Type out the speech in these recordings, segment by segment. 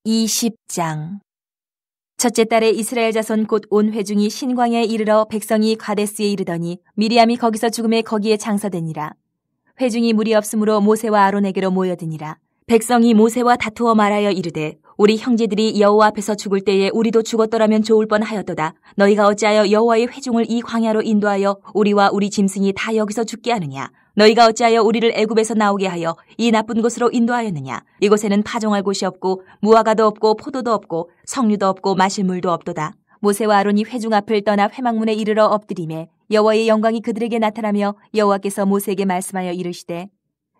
20장. 첫째 달에 이스라엘 자손 곧 온 회중이 신광야에 이르러 백성이 가데스에 이르더니 미리암이 거기서 죽음에 거기에 장사되니라. 회중이 무리 없으므로 모세와 아론에게로 모여드니라. 백성이 모세와 다투어 말하여 이르되 우리 형제들이 여호와 앞에서 죽을 때에 우리도 죽었더라면 좋을 뻔하였도다. 너희가 어찌하여 여호와의 회중을 이 광야로 인도하여 우리와 우리 짐승이 다 여기서 죽게 하느냐? 너희가 어찌하여 우리를 애굽에서 나오게 하여 이 나쁜 곳으로 인도하였느냐? 이곳에는 파종할 곳이 없고 무화과도 없고 포도도 없고 석류도 없고 마실 물도 없도다. 모세와 아론이 회중 앞을 떠나 회막문에 이르러 엎드리매 여호와의 영광이 그들에게 나타나며 여호와께서 모세에게 말씀하여 이르시되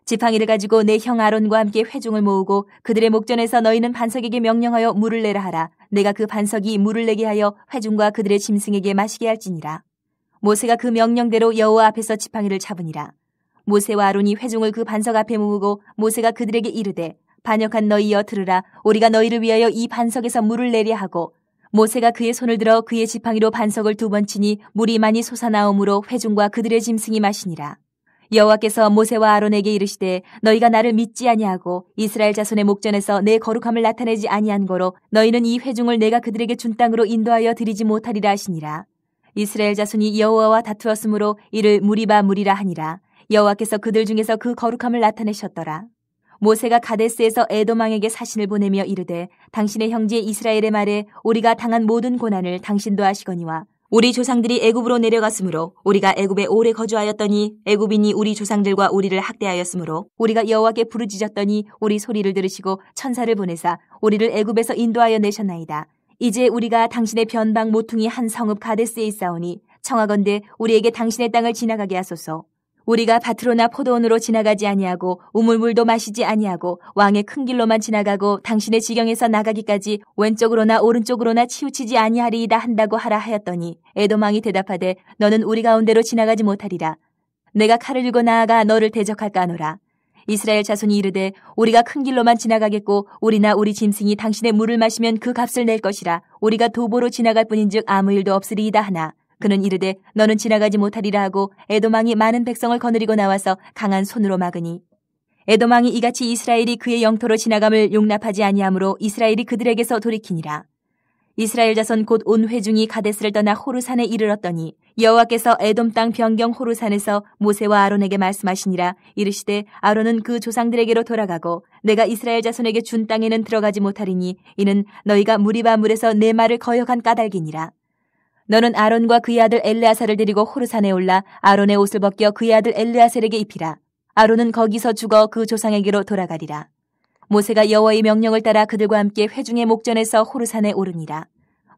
지팡이를 가지고 내 형 아론과 함께 회중을 모으고 그들의 목전에서 너희는 반석에게 명령하여 물을 내라 하라. 내가 그 반석이 물을 내게 하여 회중과 그들의 짐승에게 마시게 할지니라. 모세가 그 명령대로 여호와 앞에서 지팡이를 잡으니라. 모세와 아론이 회중을 그 반석 앞에 모으고 모세가 그들에게 이르되 반역한 너희여 들으라. 우리가 너희를 위하여 이 반석에서 물을 내려 하고 모세가 그의 손을 들어 그의 지팡이로 반석을 2번 치니 물이 많이 솟아나오므로 회중과 그들의 짐승이 마시니라. 여호와께서 모세와 아론에게 이르시되 너희가 나를 믿지 아니하고 이스라엘 자손의 목전에서 내 거룩함을 나타내지 아니한 거로 너희는 이 회중을 내가 그들에게 준 땅으로 인도하여 드리지 못하리라 하시니라. 이스라엘 자손이 여호와와 다투었으므로 이를 무리바 무리라 하니라. 여호와께서 그들 중에서 그 거룩함을 나타내셨더라. 모세가 가데스에서 에돔 왕에게 사신을 보내며 이르되 당신의 형제 이스라엘의 말에 우리가 당한 모든 고난을 당신도 아시거니와 우리 조상들이 애굽으로 내려갔으므로 우리가 애굽에 오래 거주하였더니 애굽인이 우리 조상들과 우리를 학대하였으므로 우리가 여호와께 부르짖었더니 우리 소리를 들으시고 천사를 보내사 우리를 애굽에서 인도하여 내셨나이다. 이제 우리가 당신의 변방 모퉁이 한 성읍 가데스에 있사오니 청하건대 우리에게 당신의 땅을 지나가게 하소서. 우리가 밭으로나 포도원으로 지나가지 아니하고 우물물도 마시지 아니하고 왕의 큰 길로만 지나가고 당신의 지경에서 나가기까지 왼쪽으로나 오른쪽으로나 치우치지 아니하리이다 한다고 하라 하였더니 에돔 왕이 대답하되 너는 우리 가운데로 지나가지 못하리라. 내가 칼을 들고 나아가 너를 대적할까 하노라. 이스라엘 자손이 이르되 우리가 큰 길로만 지나가겠고 우리나 우리 짐승이 당신의 물을 마시면 그 값을 낼 것이라. 우리가 도보로 지나갈 뿐인즉 아무 일도 없으리이다 하나. 그는 이르되 너는 지나가지 못하리라 하고 에돔 왕이 많은 백성을 거느리고 나와서 강한 손으로 막으니 에돔 왕이 이같이 이스라엘이 그의 영토로 지나감을 용납하지 아니하므로 이스라엘이 그들에게서 돌이키니라. 이스라엘 자손 곧 온 회중이 가데스를 떠나 호르산에 이르렀더니 여호와께서 에돔 땅 변경 호르산에서 모세와 아론에게 말씀하시니라. 이르시되 아론은 그 조상들에게로 돌아가고 내가 이스라엘 자손에게 준 땅에는 들어가지 못하리니 이는 너희가 무리바 물에서 내 말을 거역한 까닭이니라. 너는 아론과 그의 아들 엘르아살을 데리고 호르산에 올라 아론의 옷을 벗겨 그의 아들 엘르아살에게 입히라. 아론은 거기서 죽어 그 조상에게로 돌아가리라. 모세가 여호와의 명령을 따라 그들과 함께 회중의 목전에서 호르산에 오르니라.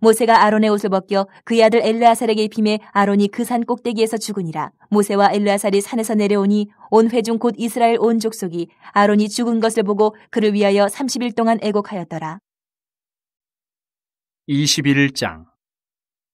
모세가 아론의 옷을 벗겨 그의 아들 엘르아살에게 입히매 아론이 그 산 꼭대기에서 죽으니라. 모세와 엘르아살이 산에서 내려오니 온 회중 곧 이스라엘 온 족속이 아론이 죽은 것을 보고 그를 위하여 30일 동안 애곡하였더라. 21장.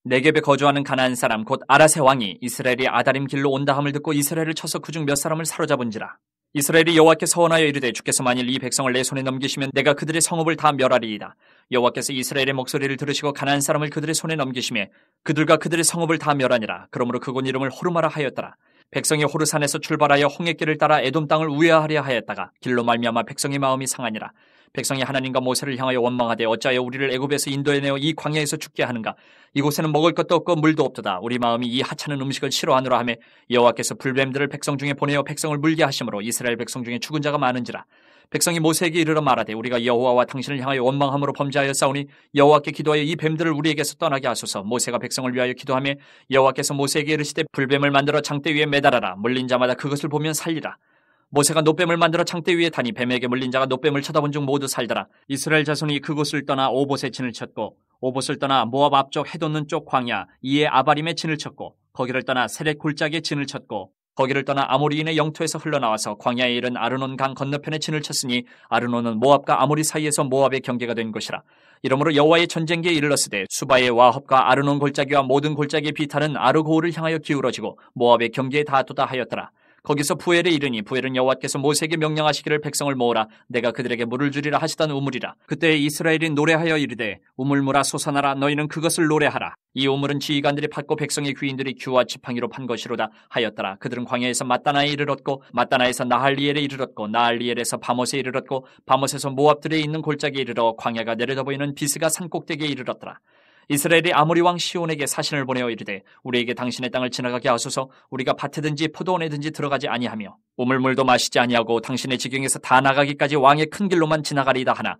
네겝에 거주하는 가나안 사람 곧 아라세 왕이 이스라엘이 아다림 길로 온다 함을 듣고 이스라엘을 쳐서 그중 몇 사람을 사로잡은지라. 이스라엘이 여호와께 서원하여 이르되 주께서 만일 이 백성을 내 손에 넘기시면 내가 그들의 성읍을 다 멸하리이다. 여호와께서 이스라엘의 목소리를 들으시고 가나안 사람을 그들의 손에 넘기시매 그들과 그들의 성읍을 다 멸하니라. 그러므로 그곳 이름을 호르마라 하였더라. 백성이 호르산에서 출발하여 홍해길을 따라 에돔 땅을 우회하려 하였다가 길로 말미암아 백성의 마음이 상하니라. 백성이 하나님과 모세를 향하여 원망하되 어찌하여 우리를 애굽에서 인도해내어 이 광야에서 죽게 하는가? 이곳에는 먹을 것도 없고 물도 없도다. 우리 마음이 이 하찮은 음식을 싫어하노라 하며 여호와께서 불뱀들을 백성 중에 보내어 백성을 물게 하심으로 이스라엘 백성 중에 죽은 자가 많은지라. 백성이 모세에게 이르러 말하되 우리가 여호와와 당신을 향하여 원망함으로 범죄하였사오니 여호와께 기도하여 이 뱀들을 우리에게서 떠나게 하소서. 모세가 백성을 위하여 기도하며 여호와께서 모세에게 이르시되 불뱀을 만들어 장대 위에 매달아라. 물린 자마다 그것을 보면 살리라. 모세가 놋뱀을 만들어 창대 위에 타니 뱀에게 물린 자가 놋뱀을 쳐다본 중 모두 살더라. 이스라엘 자손이 그곳을 떠나 오봇에 진을 쳤고 오봇을 떠나 모압 앞쪽 해돋는 쪽 광야 이에 아바림에 진을 쳤고 거기를 떠나 세렉 골짜기에 진을 쳤고 거기를 떠나 아모리인의 영토에서 흘러나와서 광야에 이른 아르논 강 건너편에 진을 쳤으니 아르논은 모압과 아모리 사이에서 모압의 경계가 된 것이라. 이러므로 여호와의 전쟁기에 이르렀으되 수바의 와합과 아르논 골짜기와 모든 골짜기의 비탈은 아르고울을 향하여 기울어지고 모압의 경계에 닿았도다 하였더라. 거기서 부엘에 이르니 부엘은 여호와께서 모세에게 명령하시기를 백성을 모으라 내가 그들에게 물을 주리라 하시던 우물이라. 그때 이스라엘이 노래하여 이르되 우물물아 솟아나라 너희는 그것을 노래하라. 이 우물은 지휘관들이 팠고 백성의 귀인들이 규와 지팡이로 판 것이로다 하였더라. 그들은 광야에서 마따나에 이르렀고 마따나에서 나할리엘에 이르렀고 나할리엘에서 바못에 이르렀고 바못에서 모압들에 있는 골짜기에 이르러 광야가 내려다 보이는 비스가 산꼭대기에 이르렀더라. 이스라엘이 아모리 왕 시온에게 사신을 보내어 이르되 우리에게 당신의 땅을 지나가게 하소서. 우리가 밭에든지 포도원에든지 들어가지 아니하며 우물물도 마시지 아니하고 당신의 지경에서 다 나가기까지 왕의 큰 길로만 지나가리이다 하나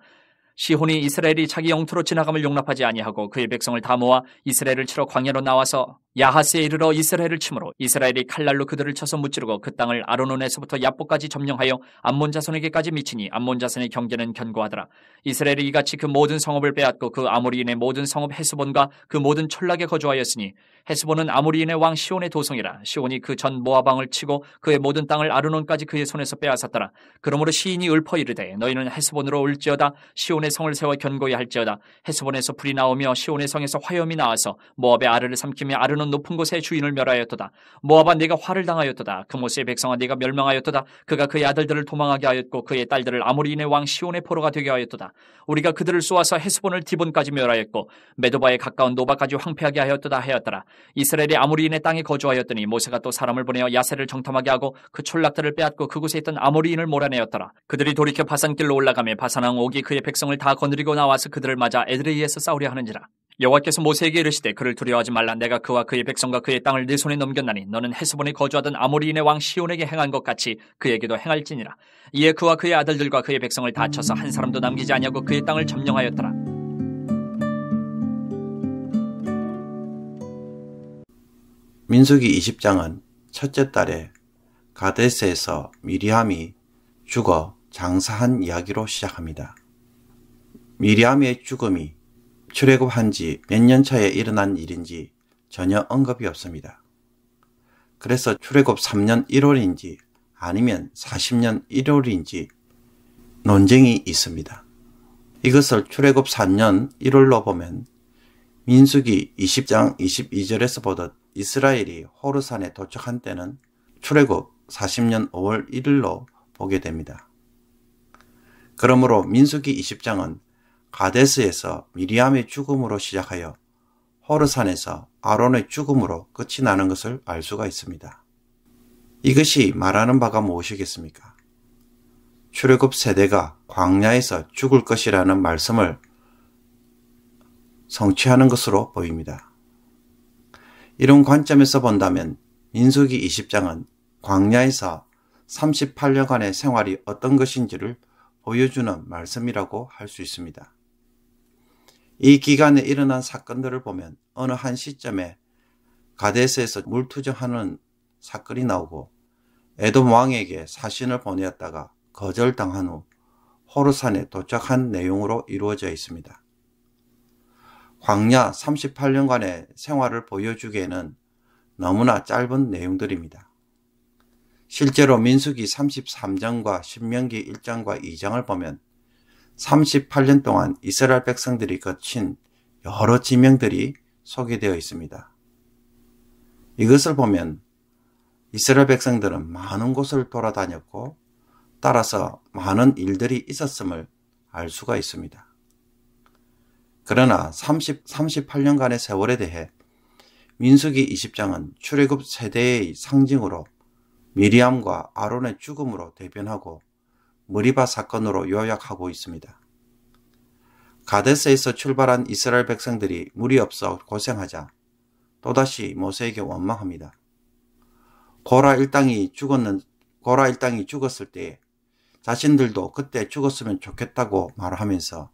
시온이 이스라엘이 자기 영토로 지나감을 용납하지 아니하고 그의 백성을 다 모아 이스라엘을 치러 광야로 나와서 야하스에 이르러 이스라엘을 치므로 이스라엘이 칼날로 그들을 쳐서 무찌르고 그 땅을 아르논에서부터 야보까지 점령하여 암몬 자손에게까지 미치니 암몬 자손의 경계는 견고하더라. 이스라엘이 이같이 그 모든 성읍을 빼앗고 그 아모리인의 모든 성읍 헤스본과 그 모든 촌락에 거주하였으니 헤스본은 아모리인의 왕 시온의 도성이라. 시온이 그 전 모압 왕을 치고 그의 모든 땅을 아르논까지 그의 손에서 빼앗았더라. 그러므로 시인이 읊어 이르되 너희는 헤스본으로 올지어다. 시온의 성을 세워 견고히 할지어다. 헤스본에서 불이 나오며 시온의 성에서 화염이 나와서 모압의 아르를 삼키며 아르논 높은 곳에 주인을 멸하였도다. 모압아 네가 화를 당하였도다. 그모스의 백성아 네가 멸망하였도다. 그가 그의 아들들을 도망하게 하였고 그의 딸들을 아모리인의 왕 시온의 포로가 되게 하였도다. 우리가 그들을 쏘아서 헤스본을 디본까지 멸하였고 메도바에 가까운 노바까지 황폐하게 하였도다 하였더라. 이스라엘이 아모리인의 땅에 거주하였더니 모세가 또 사람을 보내어 야세를 정탐하게 하고 그 촌락들을 빼앗고 그곳에 있던 아모리인을 몰아내었더라. 그들이 돌이켜 바산길로 올라가며 바산왕 옥이 그의 백성을 다 거느리고 나와서 그들을 맞아 에드레이에서 싸우려 하는지라. 여호와께서 모세에게 이르시되 그를 두려워하지 말라. 내가 그와 그의 백성과 그의 땅을 네 손에 넘겼나니 너는 헤스본에 거주하던 아모리인의 왕 시온에게 행한 것 같이 그에게도 행할지니라. 이에 그와 그의 아들들과 그의 백성을 다 쳐서 한 사람도 남기지 아니하고 그의 땅을 점령하였더라. 민수기 20장은 첫째 달에 가데스에서 미리암이 죽어 장사한 이야기로 시작합니다. 미리암의 죽음이 출애굽한 지 몇 년 차에 일어난 일인지 전혀 언급이 없습니다. 그래서 출애굽 3년 1월인지 아니면 40년 1월인지 논쟁이 있습니다. 이것을 출애굽 4년 1월로 보면 민수기 20장 22절에서 보듯 이스라엘이 호르산에 도착한 때는 출애굽 40년 5월 1일로 보게 됩니다. 그러므로 민수기 20장은 가데스에서 미리암의 죽음으로 시작하여 호르산에서 아론의 죽음으로 끝이 나는 것을 알 수가 있습니다. 이것이 말하는 바가 무엇이겠습니까? 출애굽 세대가 광야에서 죽을 것이라는 말씀을 성취하는 것으로 보입니다. 이런 관점에서 본다면 민수기 20장은 광야에서 38년간의 생활이 어떤 것인지를 보여주는 말씀이라고 할 수 있습니다. 이 기간에 일어난 사건들을 보면 어느 한 시점에 가데스에서 물투정하는 사건이 나오고 에돔 왕에게 사신을 보내었다가 거절당한 후 호르산에 도착한 내용으로 이루어져 있습니다. 광야 38년간의 생활을 보여주기에는 너무나 짧은 내용들입니다. 실제로 민수기 33장과 신명기 1장과 2장을 보면 38년 동안 이스라엘 백성들이 거친 여러 지명들이 소개되어 있습니다. 이것을 보면 이스라엘 백성들은 많은 곳을 돌아다녔고 따라서 많은 일들이 있었음을 알 수가 있습니다. 그러나 38년간의 세월에 대해 민수기 20장은 출애굽 세대의 상징으로 미리암과 아론의 죽음으로 대변하고 머리바 사건으로 요약하고 있습니다. 가데스에서 출발한 이스라엘 백성들이 물이 없어 고생하자 또다시 모세에게 원망합니다. 고라 일당이 죽었을 때 자신들도 그때 죽었으면 좋겠다고 말하면서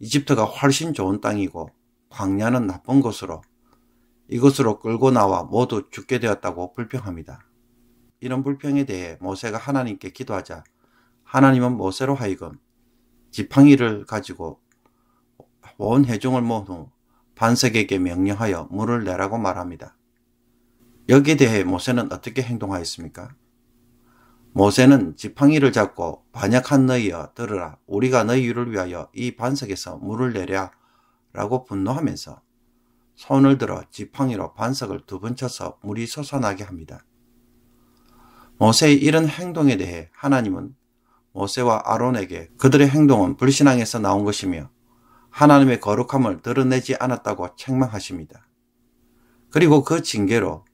이집트가 훨씬 좋은 땅이고 광야는 나쁜 곳으로 이곳으로 끌고 나와 모두 죽게 되었다고 불평합니다. 이런 불평에 대해 모세가 하나님께 기도하자 하나님은 모세로 하여금 지팡이를 가지고 온 회중을 모은 후 반석에게 명령하여 물을 내라고 말합니다. 여기에 대해 모세는 어떻게 행동하였습니까? 모세는 지팡이를 잡고 반역한 너희여 들으라. 우리가 너희를 위하여 이 반석에서 물을 내랴 라고 분노하면서 손을 들어 지팡이로 반석을 2번 쳐서 물이 솟아나게 합니다. 모세의 이런 행동에 대해 하나님은 모세와 아론에게 그들의 행동은 불신앙에서 나온 것이며 하나님의 거룩함을 드러내지 않았다고 책망하십니다. 그리고 그 징계로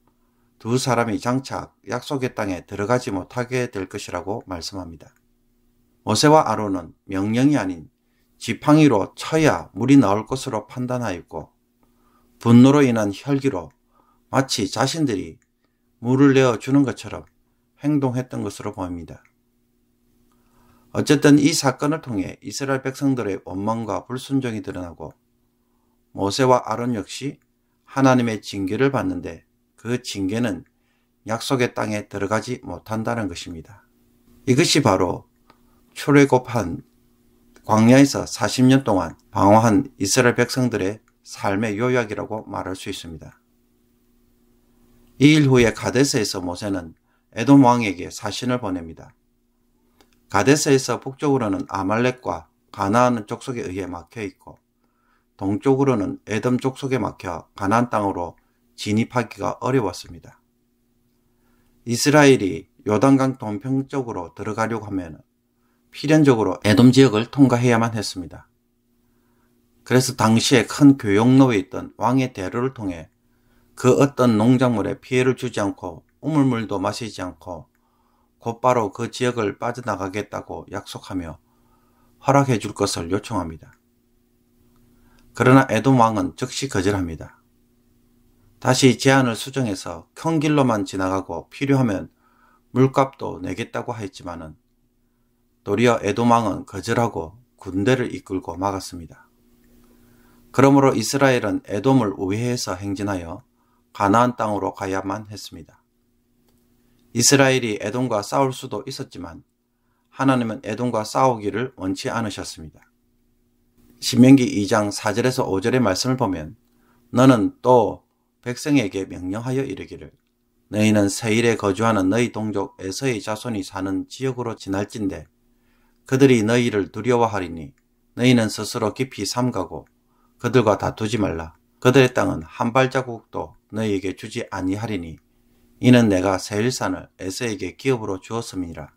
두 사람이 장차 약속의 땅에 들어가지 못하게 될 것이라고 말씀합니다. 모세와 아론은 명령이 아닌 지팡이로 쳐야 물이 나올 것으로 판단하였고 분노로 인한 혈기로 마치 자신들이 물을 내어주는 것처럼 행동했던 것으로 보입니다. 어쨌든 이 사건을 통해 이스라엘 백성들의 원망과 불순종이 드러나고 모세와 아론 역시 하나님의 징계를 받는데 그 징계는 약속의 땅에 들어가지 못한다는 것입니다. 이것이 바로 출애굽한 광야에서 40년 동안 방황한 이스라엘 백성들의 삶의 요약이라고 말할 수 있습니다. 이 일 후에 가데스에서 모세는 에돔 왕에게 사신을 보냅니다. 가데스에서 북쪽으로는 아말렉과 가나안 족속에 의해 막혀있고 동쪽으로는 에돔 족속에 막혀 가나안 땅으로 진입하기가 어려웠습니다. 이스라엘이 요단강 동편쪽으로 들어가려고 하면 필연적으로 에돔 지역을 통과해야만 했습니다. 그래서 당시에 큰 교역로에 있던 왕의 대로를 통해 그 어떤 농작물에 피해를 주지 않고 우물물도 마시지 않고 곧바로 그 지역을 빠져나가겠다고 약속하며 허락해 줄 것을 요청합니다. 그러나 에돔 왕은 즉시 거절합니다. 다시 제안을 수정해서 큰 길로만 지나가고 필요하면 물값도 내겠다고 하였지만은 도리어 에돔 왕은 거절하고 군대를 이끌고 막았습니다. 그러므로 이스라엘은 에돔을 우회해서 행진하여 가나안 땅으로 가야만 했습니다. 이스라엘이 에돔과 싸울 수도 있었지만 하나님은 에돔과 싸우기를 원치 않으셨습니다. 신명기 2장 4절에서 5절의 말씀을 보면 너는 또 백성에게 명령하여 이르기를 너희는 세일에 거주하는 너희 동족 에서의 자손이 사는 지역으로 지날진대 그들이 너희를 두려워하리니 너희는 스스로 깊이 삼가고 그들과 다투지 말라. 그들의 땅은 한 발자국도 너희에게 주지 아니하리니 이는 내가 세일산을 에서에게 기업으로 주었음이니라.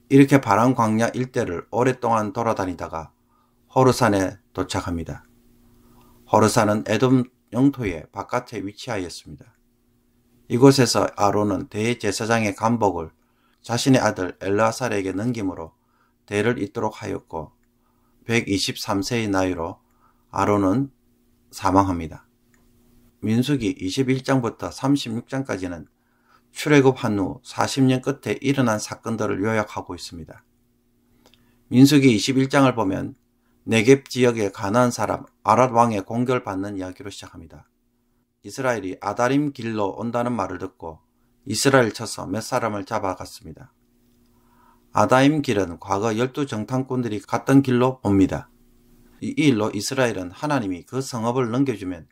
이렇게 바람 광야 일대를 오랫동안 돌아다니다가 호르산에 도착합니다. 호르산은 에돔 영토의 바깥에 위치하였습니다. 이곳에서 아론은 대제사장의 간복을 자신의 아들 엘르아살에게 넘김으로 대를 잇도록 하였고 123세의 나이로 아론은 사망합니다. 민수기 21장부터 36장까지는 출애굽한 후 40년 끝에 일어난 사건들을 요약하고 있습니다. 민수기 21장을 보면 네겝 지역의 가나안 사람 아랏 왕의 공격받는 이야기로 시작합니다. 이스라엘이 아다림 길로 온다는 말을 듣고 이스라엘 쳐서 몇 사람을 잡아갔습니다. 아다임 길은 과거 12정탐꾼들이 갔던 길로 봅니다. 이 일로 이스라엘은 하나님이 그 성읍을 넘겨주면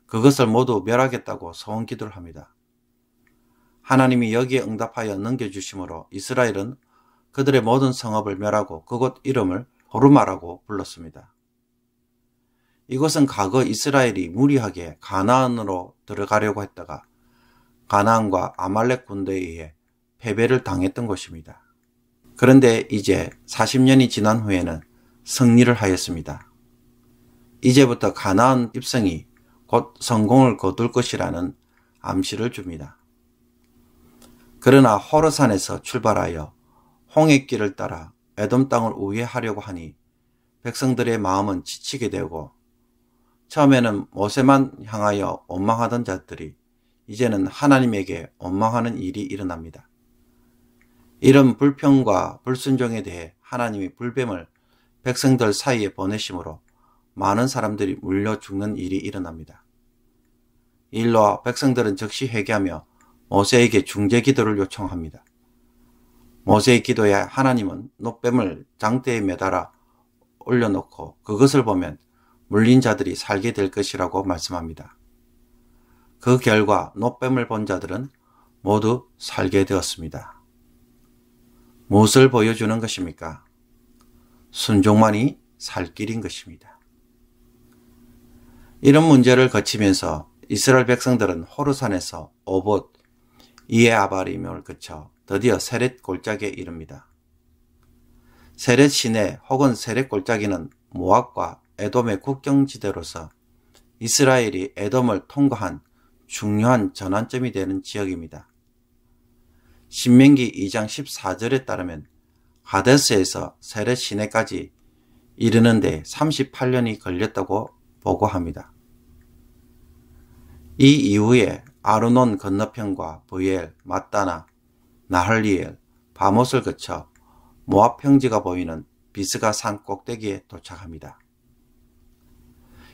그것을 모두 멸하겠다고 소원 기도를 합니다. 하나님이 여기에 응답하여 넘겨주심으로 이스라엘은 그들의 모든 성읍을 멸하고 그곳 이름을 호르마라고 불렀습니다. 이곳은 과거 이스라엘이 무리하게 가나안으로 들어가려고 했다가 가나안과 아말렉 군대에 의해 패배를 당했던 곳입니다. 그런데 이제 40년이 지난 후에는 승리를 하였습니다. 이제부터 가나안 입성이 곧 성공을 거둘 것이라는 암시를 줍니다. 그러나 호르산에서 출발하여 홍해길을 따라 에돔 땅을 우회하려고 하니 백성들의 마음은 지치게 되고 처음에는 모세만 향하여 원망하던 자들이 이제는 하나님에게 원망하는 일이 일어납니다. 이런 불평과 불순종에 대해 하나님이 불뱀을 백성들 사이에 보내심으로 많은 사람들이 물려 죽는 일이 일어납니다. 이 일로 백성들은 즉시 회개하며 모세에게 중재 기도를 요청합니다. 모세의 기도에 하나님은 놋뱀을 장대에 매달아 올려놓고 그것을 보면 물린 자들이 살게 될 것이라고 말씀합니다. 그 결과 놋뱀을 본 자들은 모두 살게 되었습니다. 무엇을 보여주는 것입니까? 순종만이 살 길인 것입니다. 이런 문제를 거치면서 이스라엘 백성들은 호르산에서 오봇, 이에아바림을 거쳐 드디어 세렛 골짜기에 이릅니다. 세렛 시내 혹은 세렛 골짜기는 모압과 에돔의 국경지대로서 이스라엘이 에돔을 통과한 중요한 전환점이 되는 지역입니다. 신명기 2장 14절에 따르면 가데스에서 세렛 시내까지 이르는데 38년이 걸렸다고 보고합니다. 이 이후에 아르논 건너편과 브엘, 마따나, 나할리엘, 바못을 거쳐 모압 평지가 보이는 비스가 산 꼭대기에 도착합니다.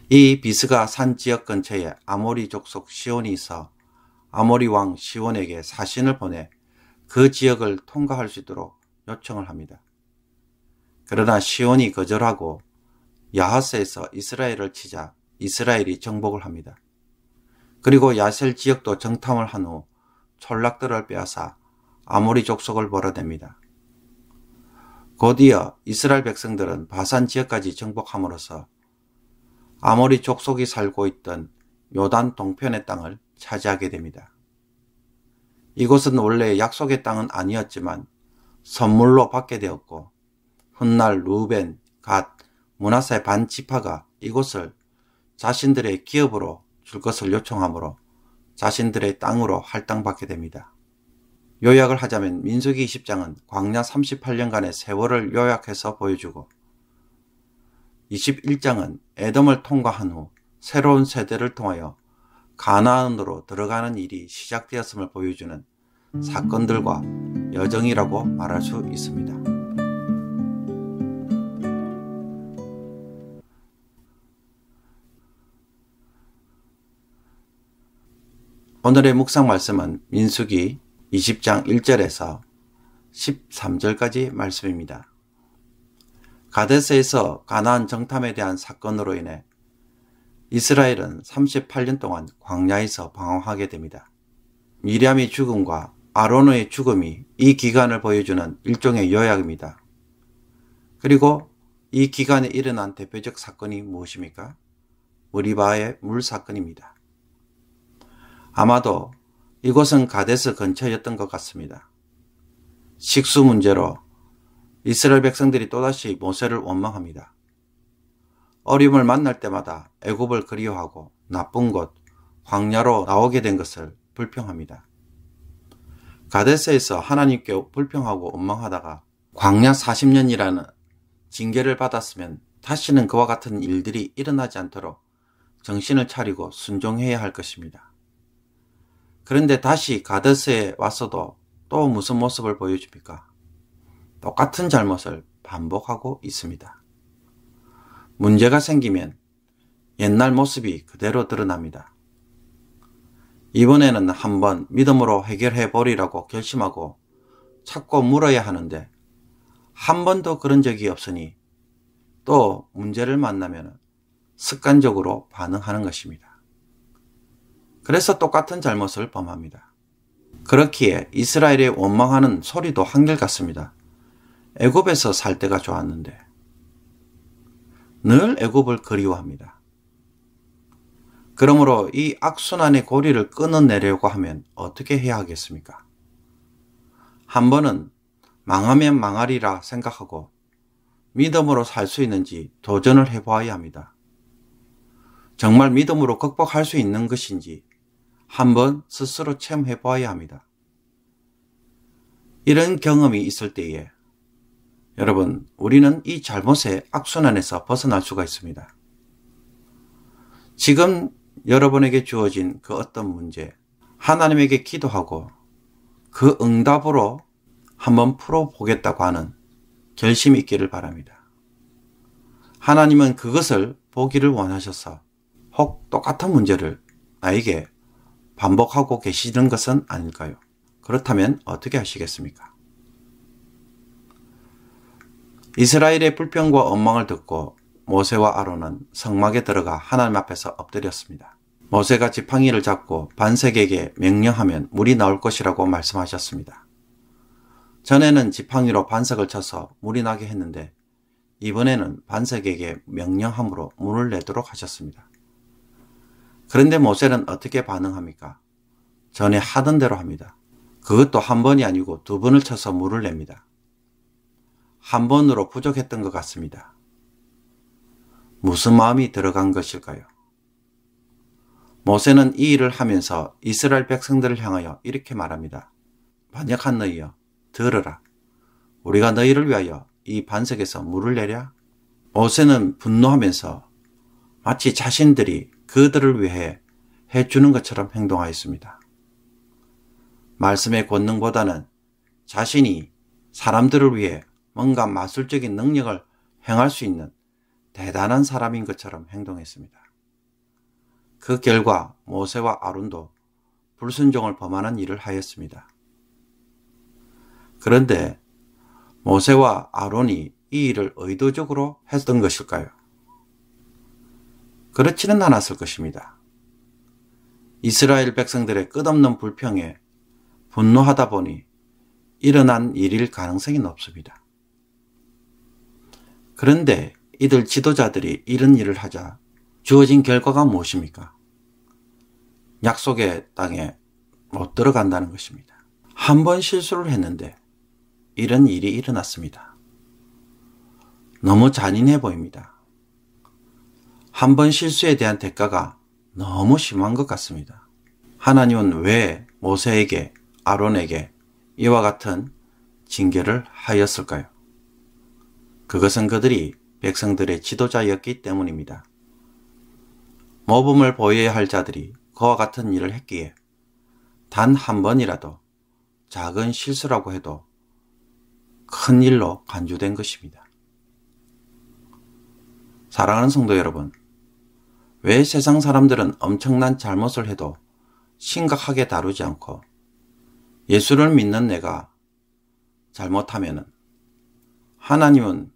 이 비스가 산 지역 근처에 아모리 족속 시온이 있어 아모리 왕 시온에게 사신을 보내 그 지역을 통과할 수 있도록 요청을 합니다. 그러나 시온이 거절하고 야하스에서 이스라엘을 치자 이스라엘이 정복을 합니다. 그리고 야셀 지역도 정탐을 한 후 촌락들을 빼앗아 아모리 족속을 몰아냅니다. 곧이어 이스라엘 백성들은 바산 지역까지 정복함으로써 아모리 족속이 살고 있던 요단 동편의 땅을 차지하게 됩니다. 이곳은 원래 약속의 땅은 아니었지만 선물로 받게 되었고 훗날 루벤, 갓, 므낫세 반 지파가 이곳을 자신들의 기업으로 줄 것을 요청하므로 자신들의 땅으로 할당받게 됩니다. 요약을 하자면 민수기 20장은 광야 38년간의 세월을 요약해서 보여주고 21장은 에돔을 통과한 후 새로운 세대를 통하여 가나안으로 들어가는 일이 시작되었음을 보여주는 사건들과 여정이라고 말할 수 있습니다. 오늘의 묵상 말씀은 민수기 20장 1절에서 13절까지 말씀입니다. 가데스에서 가나안 정탐에 대한 사건으로 인해 이스라엘은 38년 동안 광야에서 방황하게 됩니다. 미리암의 죽음과 아론의 죽음이 이 기간을 보여주는 일종의 요약입니다. 그리고 이 기간에 일어난 대표적 사건이 무엇입니까? 무리바의 물 사건입니다. 아마도 이곳은 가데스 근처였던 것 같습니다. 식수 문제로 이스라엘 백성들이 또다시 모세를 원망합니다. 어려움을 만날 때마다 애굽을 그리워하고 나쁜 곳, 광야로 나오게 된 것을 불평합니다. 가데스에서 하나님께 불평하고 원망하다가 광야 40년이라는 징계를 받았으면 다시는 그와 같은 일들이 일어나지 않도록 정신을 차리고 순종해야 할 것입니다. 그런데 다시 가데스에 왔어도 또 무슨 모습을 보여줍니까? 똑같은 잘못을 반복하고 있습니다. 문제가 생기면 옛날 모습이 그대로 드러납니다. 이번에는 한번 믿음으로 해결해 보리라고 결심하고 찾고 물어야 하는데 한 번도 그런 적이 없으니 또 문제를 만나면 습관적으로 반응하는 것입니다. 그래서 똑같은 잘못을 범합니다. 그렇기에 이스라엘의 원망하는 소리도 한결같습니다. 애굽에서 살 때가 좋았는데 늘 애굽을 그리워합니다. 그러므로 이 악순환의 고리를 끊어내려고 하면 어떻게 해야 하겠습니까? 한 번은 망하면 망하리라 생각하고 믿음으로 살 수 있는지 도전을 해보아야 합니다. 정말 믿음으로 극복할 수 있는 것인지 한번 스스로 체험해 보아야 합니다. 이런 경험이 있을 때에 여러분, 우리는 이 잘못의 악순환에서 벗어날 수가 있습니다. 지금 여러분에게 주어진 그 어떤 문제, 하나님에게 기도하고 그 응답으로 한번 풀어보겠다고 하는 결심이 있기를 바랍니다. 하나님은 그것을 보기를 원하셔서 혹 똑같은 문제를 나에게 반복하고 계시는 것은 아닐까요? 그렇다면 어떻게 하시겠습니까? 이스라엘의 불평과 원망을 듣고 모세와 아론은 성막에 들어가 하나님 앞에서 엎드렸습니다. 모세가 지팡이를 잡고 반석에게 명령하면 물이 나올 것이라고 말씀하셨습니다. 전에는 지팡이로 반석을 쳐서 물이 나게 했는데 이번에는 반석에게 명령함으로 물을 내도록 하셨습니다. 그런데 모세는 어떻게 반응합니까? 전에 하던 대로 합니다. 그것도 한 번이 아니고 2번을 쳐서 물을 냅니다. 한 번으로 부족했던 것 같습니다. 무슨 마음이 들어간 것일까요? 모세는 이 일을 하면서 이스라엘 백성들을 향하여 이렇게 말합니다. 반역한 너희여, 들으라. 우리가 너희를 위하여 이 반석에서 물을 내랴? 모세는 분노하면서 마치 자신들이 그들을 위해 해주는 것처럼 행동하였습니다. 말씀의 권능보다는 자신이 사람들을 위해 뭔가 마술적인 능력을 행할 수 있는 대단한 사람인 것처럼 행동했습니다. 그 결과 모세와 아론도 불순종을 범하는 일을 하였습니다. 그런데 모세와 아론이 이 일을 의도적으로 했던 것일까요? 그렇지는 않았을 것입니다. 이스라엘 백성들의 끝없는 불평에 분노하다 보니 일어난 일일 가능성이 높습니다. 그런데 이들 지도자들이 이런 일을 하자 주어진 결과가 무엇입니까? 약속의 땅에 못 들어간다는 것입니다. 한 번 실수를 했는데 이런 일이 일어났습니다. 너무 잔인해 보입니다. 한 번 실수에 대한 대가가 너무 심한 것 같습니다. 하나님은 왜 모세에게, 아론에게 이와 같은 징계를 하였을까요? 그것은 그들이 백성들의 지도자였기 때문입니다. 모범을 보여야 할 자들이 그와 같은 일을 했기에 단 한 번이라도 작은 실수라고 해도 큰 일로 간주된 것입니다. 사랑하는 성도 여러분, 왜 세상 사람들은 엄청난 잘못을 해도 심각하게 다루지 않고 예수를 믿는 내가 잘못하면은 하나님은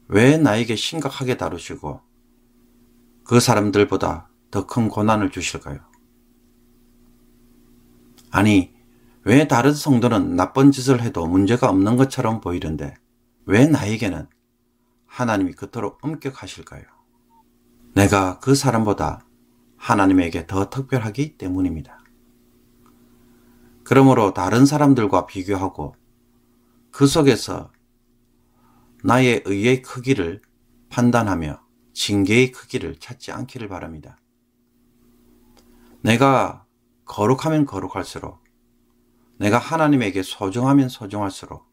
왜 나에게 심각하게 다루시고 그 사람들보다 더 큰 고난을 주실까요? 아니, 왜 다른 성도는 나쁜 짓을 해도 문제가 없는 것처럼 보이는데 왜 나에게는 하나님이 그토록 엄격하실까요? 내가 그 사람보다 하나님에게 더 특별하기 때문입니다. 그러므로 다른 사람들과 비교하고 그 속에서 나의 의의 크기를 판단하며 징계의 크기를 찾지 않기를 바랍니다. 내가 거룩하면 거룩할수록, 내가 하나님에게 소중하면 소중할수록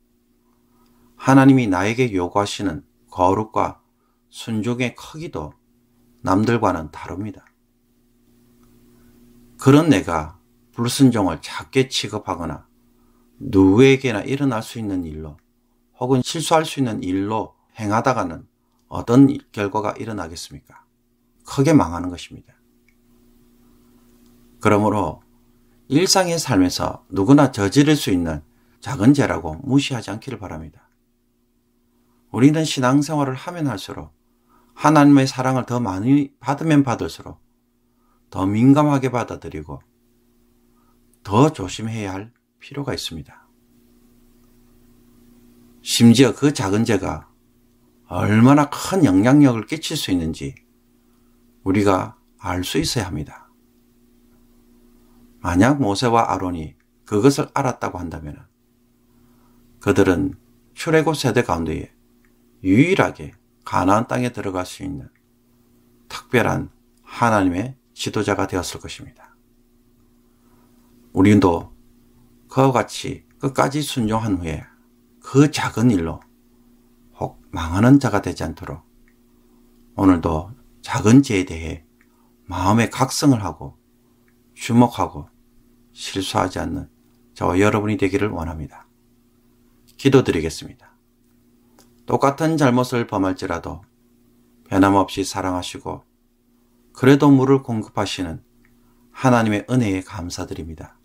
하나님이 나에게 요구하시는 거룩과 순종의 크기도 남들과는 다릅니다. 그런 내가 불순종을 작게 취급하거나 누구에게나 일어날 수 있는 일로 혹은 실수할 수 있는 일로 행하다가는 어떤 결과가 일어나겠습니까? 크게 망하는 것입니다. 그러므로 일상의 삶에서 누구나 저지를 수 있는 작은 죄라고 무시하지 않기를 바랍니다. 우리는 신앙생활을 하면 할수록 하나님의 사랑을 더 많이 받으면 받을수록 더 민감하게 받아들이고 더 조심해야 할 필요가 있습니다. 심지어 그 작은 죄가 얼마나 큰 영향력을 끼칠 수 있는지 우리가 알 수 있어야 합니다. 만약 모세와 아론이 그것을 알았다고 한다면 그들은 출애굽 세대 가운데에 유일하게 가나안 땅에 들어갈 수 있는 특별한 하나님의 지도자가 되었을 것입니다. 우리도 그와 같이 끝까지 순종한 후에 그 작은 일로 혹 망하는 자가 되지 않도록 오늘도 작은 죄에 대해 마음의 각성을 하고 주목하고 실수하지 않는 저와 여러분이 되기를 원합니다. 기도드리겠습니다. 똑같은 잘못을 범할지라도 변함없이 사랑하시고 그래도 물을 공급하시는 하나님의 은혜에 감사드립니다.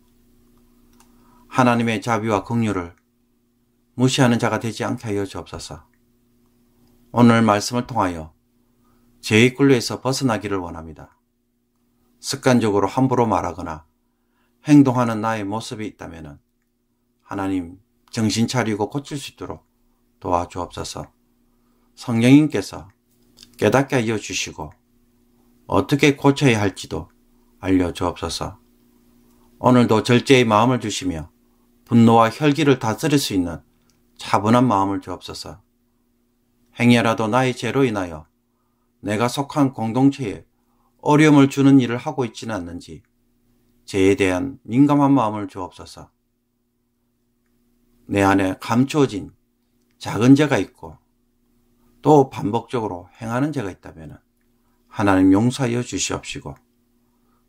하나님의 자비와 긍휼을 무시하는 자가 되지 않게 하여 주옵소서. 오늘 말씀을 통하여 죄의 굴레에서 벗어나기를 원합니다. 습관적으로 함부로 말하거나 행동하는 나의 모습이 있다면 하나님 정신 차리고 고칠 수 있도록 도와주옵소서. 성령님께서 깨닫게 하여 주시고 어떻게 고쳐야 할지도 알려주옵소서. 오늘도 절제의 마음을 주시며 분노와 혈기를 다스릴 수 있는 차분한 마음을 주옵소서. 행여라도 나의 죄로 인하여 내가 속한 공동체에 어려움을 주는 일을 하고 있지는 않는지 죄에 대한 민감한 마음을 주옵소서. 내 안에 감추어진 작은 죄가 있고 또 반복적으로 행하는 죄가 있다면 하나님 용서하여 주시옵시고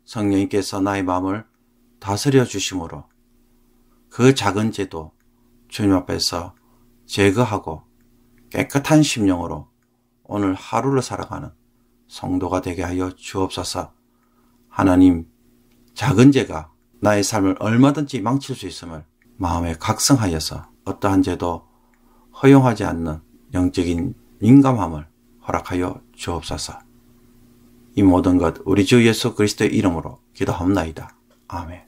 성령님께서 나의 마음을 다스려 주심으로 그 작은 죄도 주님 앞에서 제거하고 깨끗한 심령으로 오늘 하루를 살아가는 성도가 되게 하여 주옵소서. 하나님, 작은 죄가 나의 삶을 얼마든지 망칠 수 있음을 마음에 각성하여서 어떠한 죄도 허용하지 않는 영적인 민감함을 허락하여 주옵소서. 이 모든 것 우리 주 예수 그리스도의 이름으로 기도하옵나이다. 아멘.